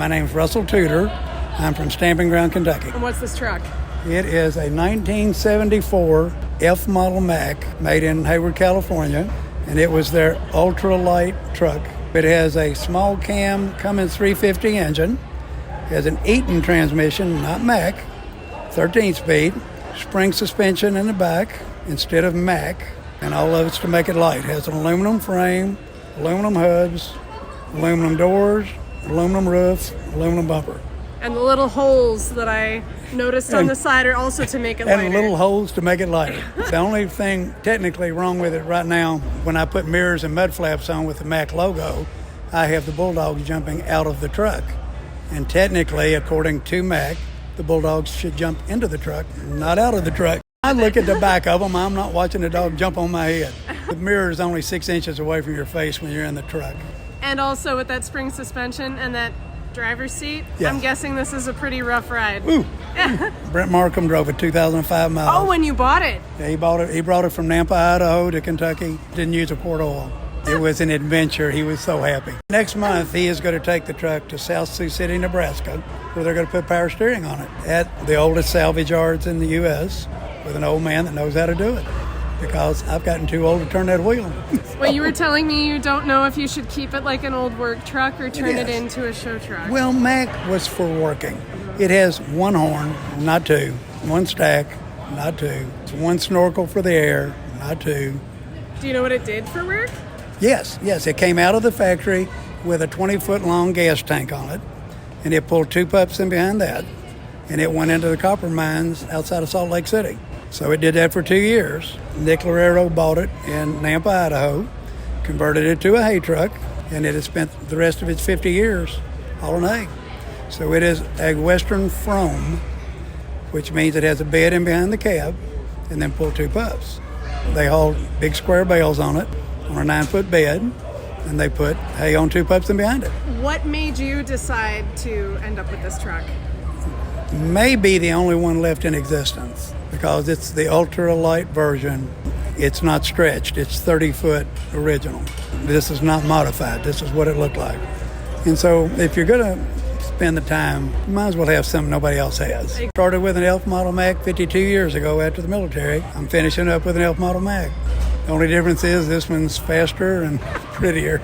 My name's Russell Tudor. I'm from Stamping Ground, Kentucky. And what's this truck? It is a 1974 F model Mack made in Hayward, California, and it was their ultralight truck. It has a small cam Cummins 350 engine. It has an Eaton transmission, not Mack, 13 speed, spring suspension in the back instead of Mack, and all of it's to make it light. It has an aluminum frame, aluminum hubs, aluminum doors, aluminum roof, aluminum bumper. And the little holes that I noticed on the side are also to make it lighter. And little holes to make it lighter. The only thing technically wrong with it right now, when I put mirrors and mud flaps on with the Mack logo, I have the bulldogs jumping out of the truck. And technically, according to Mack, the bulldogs should jump into the truck, not out of the truck. I look at the back of them. I'm not watching the dog jump on my head. The mirror is only 6 inches away from your face when you're in the truck. And also with that spring suspension and that driver's seat, yeah. I'm guessing this is a pretty rough ride. Ooh. Brent Markham drove it 2,005 miles. Oh, when you bought it? Yeah, he bought it. He brought it from Nampa, Idaho to Kentucky. Didn't use a quart of oil. It was an adventure. He was so happy. Next month, he is going to take the truck to South Sioux City, Nebraska, where they're going to put power steering on it at the oldest salvage yards in the U.S. with an old man that knows how to do it, because I've gotten too old to turn that wheel. Well, you were telling me you don't know if you should keep it like an old work truck or turn it into a show truck. Well, Mack was for working. It has one horn, not two, one stack, not two. It's one snorkel for the air, not two. Do you know what it did for work? Yes. It came out of the factory with a 20-foot long gas tank on it, and it pulled two pups in behind that, and it went into the copper mines outside of Salt Lake City. So it did that for 2 years. Nick Lorero bought it in Nampa, Idaho, converted it to a hay truck, and it has spent the rest of its 50 years hauling hay. So it is a Western Frome, which means it has a bed in behind the cab, and then pull two pups. They hauled big square bales on it, on a 9-foot bed, and they put hay on two pups in behind it. What made you decide to end up with this truck? Maybe the only one left in existence, because it's the ultralight version. It's not stretched. It's 30-foot original. This is not modified. This is what it looked like. And so if you're going to spend the time, you might as well have something nobody else has. Started with an Elf model Mack 52 years ago after the military. I'm finishing up with an Elf model Mack. The only difference is this one's faster and prettier.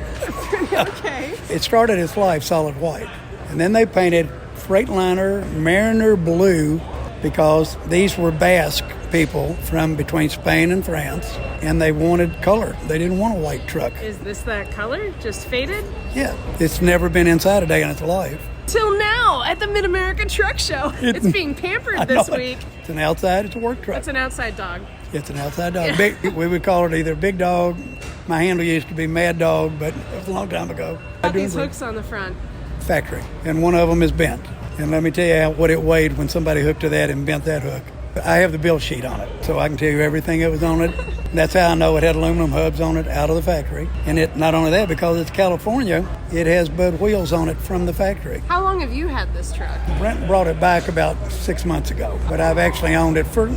Okay. It started its life solid white, and then they painted Freightliner Mariner Blue, because these were Basque people from between Spain and France, and they wanted color. They didn't want a white truck. Is this that color? Just faded? Yeah. It's never been inside a day in its life. Till now at the Mid-America Truck Show. It's being pampered this week. It's an outside, it's a work truck. It's an outside dog. It's an outside dog. Yeah. We would call it either Big Dog. My handle used to be Mad Dog, but it was a long time ago. Got these hooks on the front. Factory, and one of them is bent. And let me tell you what it weighed when somebody hooked to that and bent that hook. I have the bill sheet on it, so I can tell you everything that was on it. That's how I know it had aluminum hubs on it out of the factory. And it not only that, because it's California, it has Bud wheels on it from the factory. How long have you had this truck? Brent brought it back about 6 months ago, but I've actually owned it for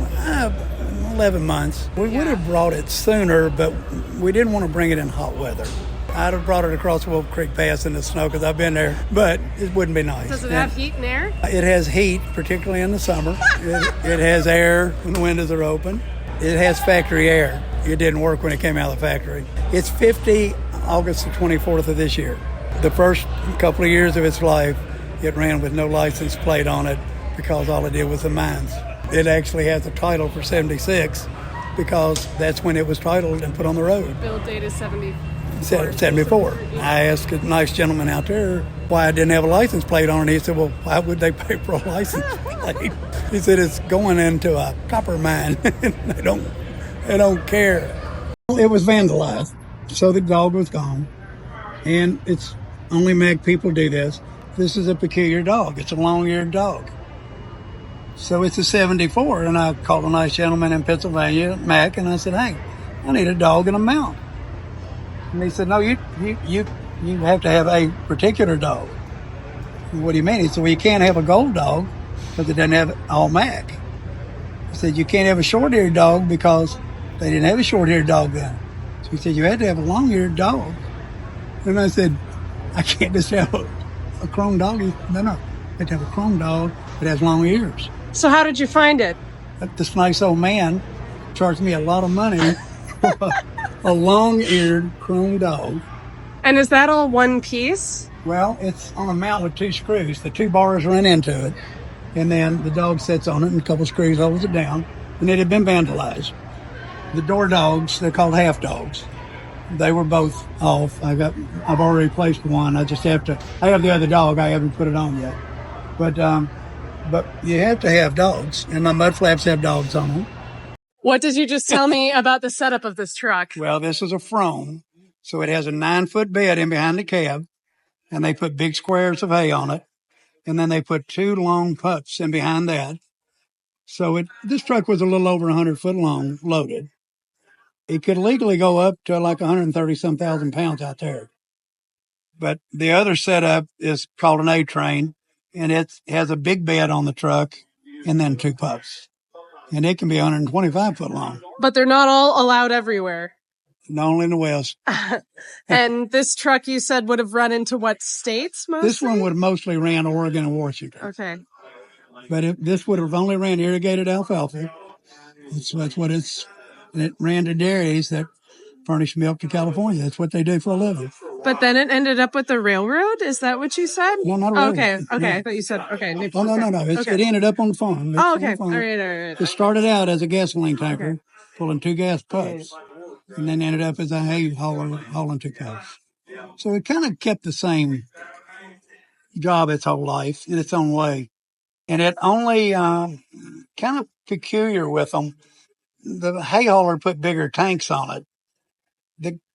11 months. We would have brought it sooner, but we didn't want to bring it in hot weather. I'd have brought it across Wolf Creek Pass in the snow because I've been there, but it wouldn't be nice. Does it have heat and air? It has heat, particularly in the summer. It has air when the windows are open. It has factory air. It didn't work when it came out of the factory. It's 50 August the 24th of this year. The first couple of years of its life, it ran with no license plate on it because all it did was the mines. It actually has a title for 76 because that's when it was titled and put on the road. Build date is 74. I asked a nice gentleman out there why I didn't have a license plate on it. He said, well, why would they pay for a license plate? He said, it's going into a copper mine. They don't care. It was vandalized, so the dog was gone. And it's only Mack people do this. This is a peculiar dog. It's a long-eared dog. So it's a 74, and I called a nice gentleman in Pennsylvania, Mack, and I said, hey, I need a dog and a mount. And he said, no, you have to have a particular dog. What do you mean? He said, well, you can't have a gold dog because it doesn't have all Mack. He said, you can't have a short-eared dog because they didn't have a short-eared dog then. So he said, you had to have a long-eared dog. And I said, I can't just have a a chrome dog. No. You have to have a chrome dog that has long ears. So how did you find it? This nice old man charged me a lot of money for a long-eared chrome dog. And is that all one piece? Well, it's on a mount with 2 screws. The 2 bars run into it, and then the dog sits on it, and a couple screws holds it down, and it had been vandalized. The door dogs, they're called half dogs. They were both off. I've already replaced one. I have the other dog. I haven't put it on yet. But you have to have dogs, and my mud flaps have dogs on them. What did you just tell me about the setup of this truck? Well, this is a Frome, so it has a 9-foot bed in behind the cab, and they put big squares of hay on it, and then they put 2 long pups in behind that. So this truck was a little over 100 foot long, loaded. It could legally go up to like 130-some thousand pounds out there. But the other setup is called an A-train, and it has a big bed on the truck and then 2 pups. And it can be 125 foot long. But they're not all allowed everywhere. Not only in the West. And this truck, you said, would have run into what states mostly? This one would have mostly ran Oregon and Washington. Okay. But this would have only ran irrigated alfalfa. That's what it's... And it ran to dairies that furnish milk to California. That's what they do for a living. But then it ended up with the railroad? Is that what you said? No, not a railroad. Okay. No. I thought you said, okay. Oh, no. It ended up on the farm. Okay. All right. It started out as a gasoline tanker, pulling 2 gas pups, and then ended up as a hay hauler, hauling 2 pups. So it kind of kept the same job its whole life in its own way. And it only kind of peculiar with them. The hay hauler put bigger tanks on it.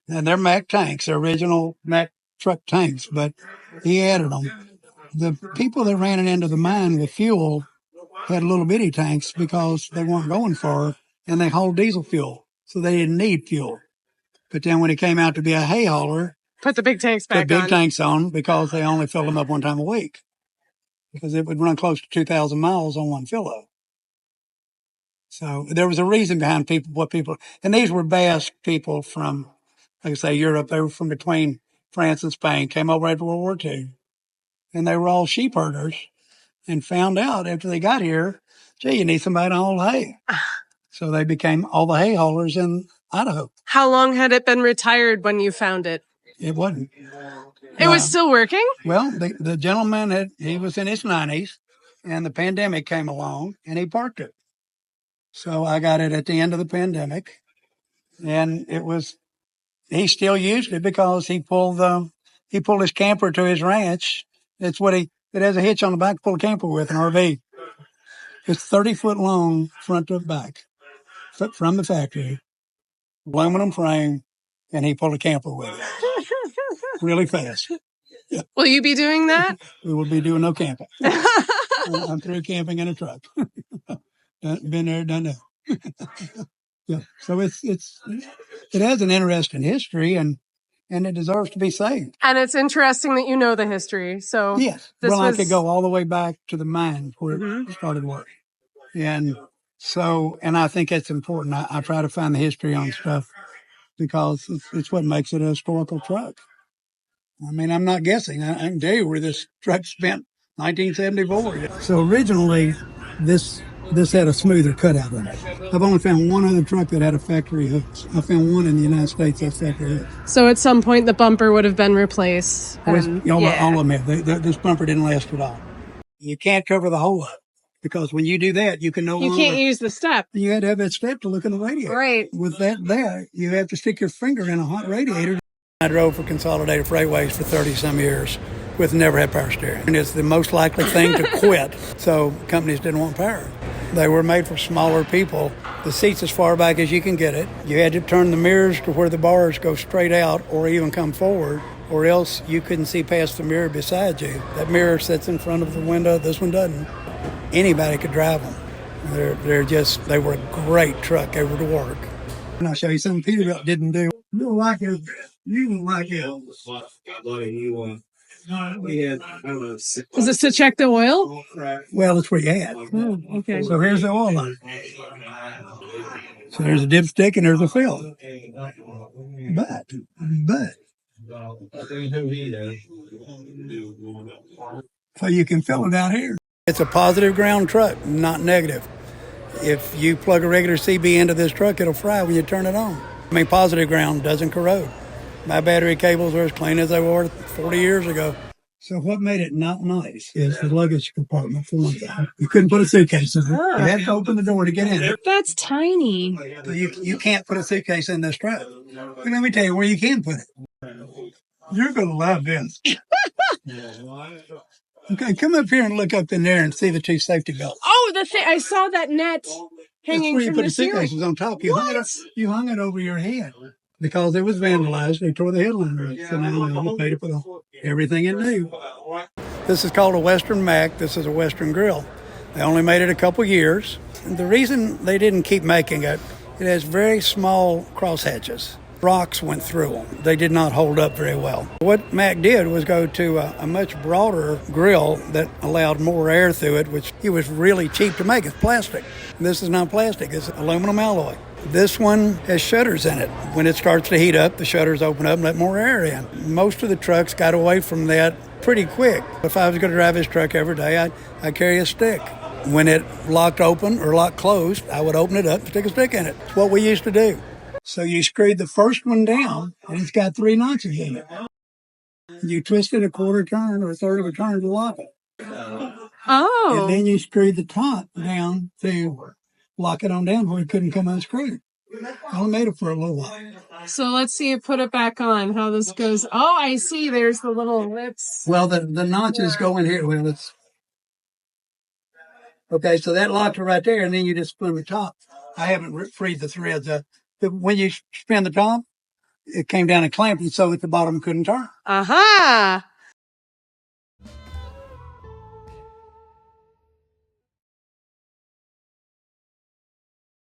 And they're Mack tanks, they're original Mack truck tanks, but he added them. The people that ran it into the mine with fuel had little bitty tanks because they weren't going far, and they hauled diesel fuel, so they didn't need fuel. But then when it came out to be a hay hauler, put the big tanks back on. Put big tanks on because they only filled them up one time a week, because it would run close to 2,000 miles on one fill up. So there was a reason behind and these were Basque people from, like I say, Europe. They were from between France and Spain, came over after World War II. And they were all sheep herders and found out after they got here, gee, you need somebody to haul hay. So they became all the hay haulers in Idaho. How long had it been retired when you found it? It wasn't. It was still working? Well, the gentleman, he was in his 90s, and the pandemic came along, and he parked it. So I got it at the end of the pandemic, and he still used it because he pulled his camper to his ranch. It has a hitch on the back to pull a camper with, an RV. It's 30 foot long front to back from the factory, aluminum frame, and he pulled a camper with it. Really fast. Yeah. Will you be doing that? We will be doing no camping. I'm through camping in a truck. Been there, done that. Yeah. So it has an interesting history, and it deserves to be saved. And it's interesting that you know the history. So yes. I could go all the way back to the mine where it started work. And I think it's important. I try to find the history on stuff because it's what makes it a historical truck. I mean, I'm not guessing. I can tell you where this truck spent 1974. So originally, this had a smoother cutout on it. I've only found one other truck that had a factory hook. I found one in the United States that's factory hook. So at some point, the bumper would have been replaced. All of them have. This bumper didn't last at all. You can't cover the hole up because when you do that, you can You can't use the step. You had to have that step to look in the radiator. Right. With that there, you have to stick your finger in a hot radiator. I drove for Consolidated Freightways for 30-some years with never had power steering. And it's the most likely thing to quit. So companies didn't want power. They were made for smaller people. The seat's as far back as you can get it. You had to turn the mirrors to where the bars go straight out or even come forward, or else you couldn't see past the mirror beside you. That mirror sits in front of the window. This one doesn't. Anybody could drive them. They were a great truck. They were to work. And I'll show you something Peterbilt didn't do. You don't like it. Is this to check the oil? Well, that's what you had. Oh, okay. So here's the oil line. So there's a dipstick and there's a fill. But So you can fill it out here. It's a positive ground truck, not negative. If you plug a regular CB into this truck, it'll fry when you turn it on. I mean, positive ground doesn't corrode. My battery cables are as clean as they were 40 years ago. So what made it not nice is the luggage compartment for one thing. You couldn't put a suitcase in it. You had to open the door to get in. That's tiny. So you can't put a suitcase in this truck. But let me tell you where you can put it. You're going to love this. Okay, come up here and look up in there and see the two safety belts. Oh, the thing! I saw that net hanging That's where you from put the the suitcases ceiling. on top. You hung it over your head because it was vandalized. They tore the headline right. So now we paid to put everything in new. This is called a Western Mack. This is a Western grill. They only made it a couple years. And the reason they didn't keep making it, it has very small crosshatches. Rocks went through them. They did not hold up very well. What Mack did was go to a much broader grill that allowed more air through it, which it was really cheap to make. It's plastic. This is not plastic. It's aluminum alloy. This one has shutters in it. When it starts to heat up, the shutters open up and let more air in. Most of the trucks got away from that pretty quick. If I was going to drive this truck every day, I'd carry a stick. When it locked open or locked closed, I would open it up and stick a stick in it. It's what we used to do. So you screwed the first one down, and it's got 3 notches in it. You twisted a quarter turn or a third of a turn to lock it. Oh. And then you screwed the top down to lock it on down where it couldn't come unscrewed. I only made it for a little while. So let's see it put it back on, how this goes. Oh, I see. There's the little lips. Well, the notches go in here. Well, it's... Okay, so that locked it right there, and then you just spin the top. I haven't freed the threads. When you spin the top, it came down and clamped it so that the bottom couldn't turn. Aha!